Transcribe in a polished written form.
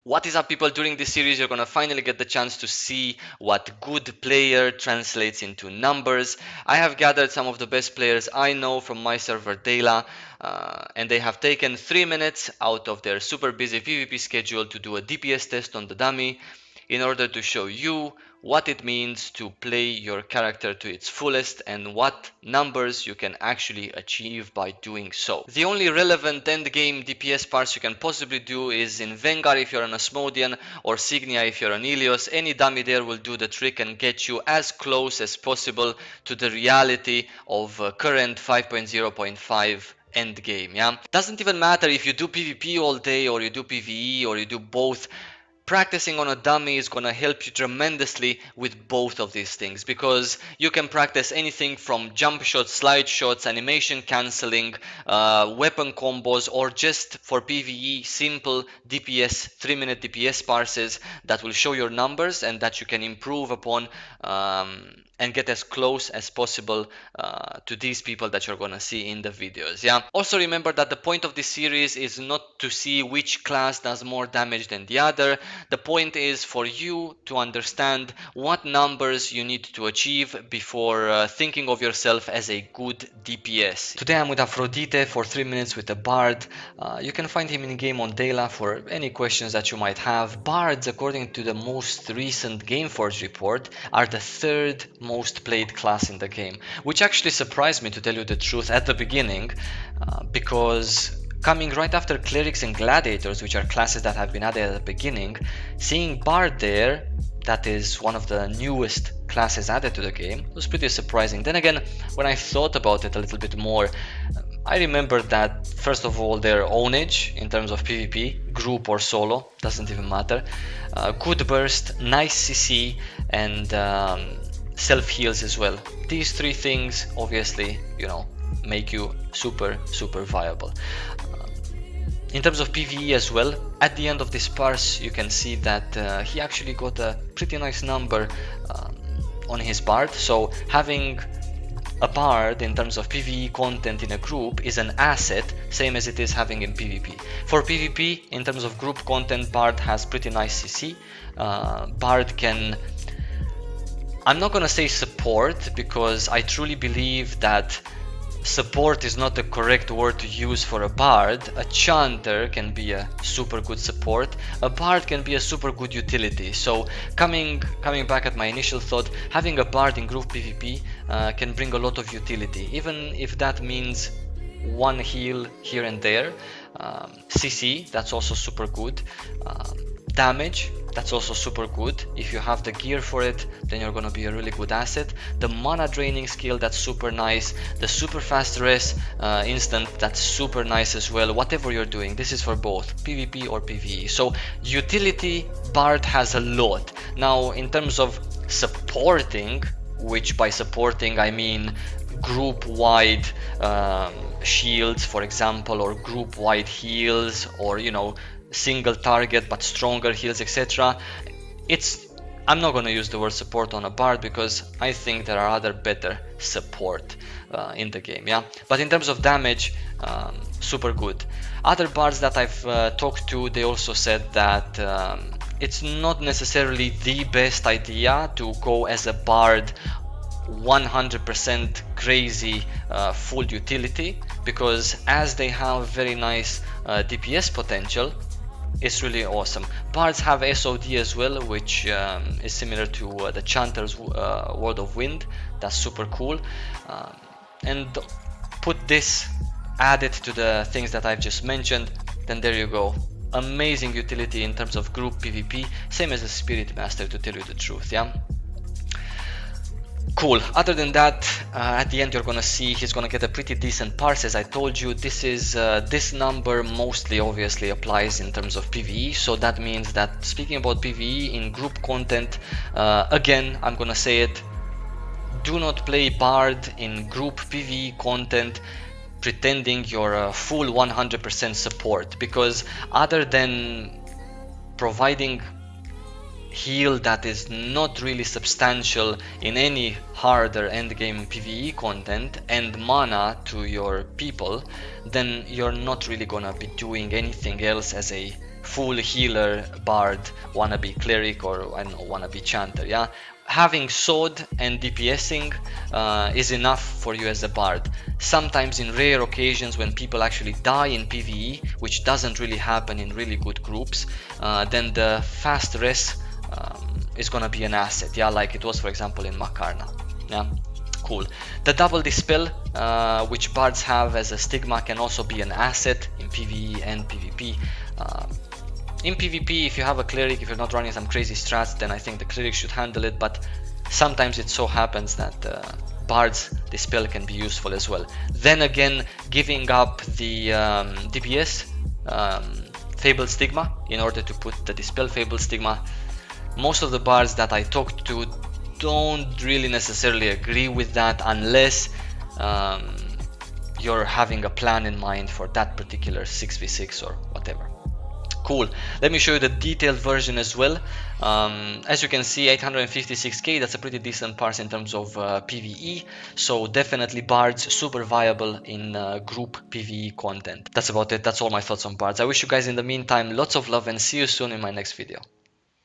What is up, people? During this series, you're gonna finally get the chance to see what good player translates into numbers. I have gathered some of the best players I know from my server Deyla, and they have taken 3 minutes out of their super busy PvP schedule to do a DPS test on the dummy in order to show you what it means to play your character to its fullest and what numbers you can actually achieve by doing so. The only relevant endgame DPS parts you can possibly do is in Vengar if you're an Asmodian, or Signia if you're an Ilios. Any dummy there will do the trick and get you as close as possible to the reality of current 5.0.5 end game. Yeah, doesn't even matter if you do PvP all day or you do PvE or you do both. Practicing on a dummy is going to help you tremendously with both of these things, because you can practice anything from jump shots, slide shots, animation cancelling, weapon combos, or just for PvE simple DPS 3-minute DPS parses that will show your numbers and that you can improve upon, and get as close as possible to these people that you're gonna see in the videos. Yeah, also remember that the point of this series is not to see which class does more damage than the other. The point is for you to understand what numbers you need to achieve before thinking of yourself as a good DPS. Today I'm with Aphrodite for 3 minutes with a Bard. You can find him in game on Deyla for any questions that you might have. Bards, according to the most recent Gameforge report, are the third most played class in the game, which actually surprised me, to tell you the truth, at the beginning, because coming right after clerics and gladiators, which are classes that have been added at the beginning, seeing Bard there, that is one of the newest classes added to the game, was pretty surprising. Then again, when I thought about it a little bit more, I remembered that first of all their ownage in terms of PvP, group or solo, doesn't even matter, good burst, nice CC, and self heals as well. These three things obviously, make you super viable. In terms of PvE as well, at the end of this parse you can see that he actually got a pretty nice number on his Bard. So having a Bard in terms of PvE content in a group is an asset, same as it is having in PvP. For PvP, in terms of group content, Bard has pretty nice CC. Bard can, I'm not gonna say support, because I truly believe that support is not the correct word to use for a Bard. A chanter can be a super good support. A Bard can be a super good utility. So coming back at my initial thought, having a Bard in group PvP can bring a lot of utility, even if that means one heal here and there. CC, that's also super good. Damage, that's also super good. If you have the gear for it, then you're gonna be a really good asset. The mana draining skill, that's super nice. The super fast res instant, that's super nice as well. Whatever you're doing, this is for both PvP or PvE. So utility, Bard has a lot. Now in terms of supporting, which by supporting I mean group-wide shields, for example, or group-wide heals, or single target but stronger heals, etc. I'm not going to use the word support on a Bard, because I think there are other better support in the game. Yeah, but in terms of damage, super good. Other Bards that I've talked to, they also said that it's not necessarily the best idea to go as a Bard 100% crazy full utility, because as they have very nice DPS potential, it's really awesome. Bards have SOD as well, which is similar to the Chanter's Word of Wind. That's super cool. And put this, add it to the things that I've just mentioned, then there you go. Amazing utility in terms of group PvP, same as the Spirit Master, to tell you the truth. Yeah. Cool. Other than that, at the end you're gonna see he's gonna get a pretty decent parse. As I told you, this number mostly obviously applies in terms of PvE, so that means that speaking about PvE in group content, again I'm gonna say it, do not play Bard in group PvE content pretending you're a full 100% support, because other than providing heal that is not really substantial in any harder endgame PvE content and mana to your people, then you're not really gonna be doing anything else as a full healer bard, wannabe cleric, or I don't know, wannabe chanter. Yeah, having sword and DPSing is enough for you as a bard. Sometimes in rare occasions when people actually die in PvE, which doesn't really happen in really good groups, then the fast res is gonna be an asset. Yeah, like it was for example in Makarna. Yeah, cool. The double dispel, which bards have as a stigma, can also be an asset in PvE and PvP. In PvP, if you have a cleric, if you're not running some crazy strats, then I think the cleric should handle it, but sometimes it so happens that Bard's Dispel can be useful as well. Then again, giving up the DPS Fable Stigma in order to put the Dispel Fable Stigma, most of the Bards that I talked to don't really necessarily agree with that unless you're having a plan in mind for that particular 6v6 or whatever. Cool. Let me show you the detailed version as well. As you can see, 856k, that's a pretty decent parse in terms of PvE. So definitely bards super viable in group PvE content. That's about it. That's all my thoughts on bards. I wish you guys in the meantime lots of love and see you soon in my next video.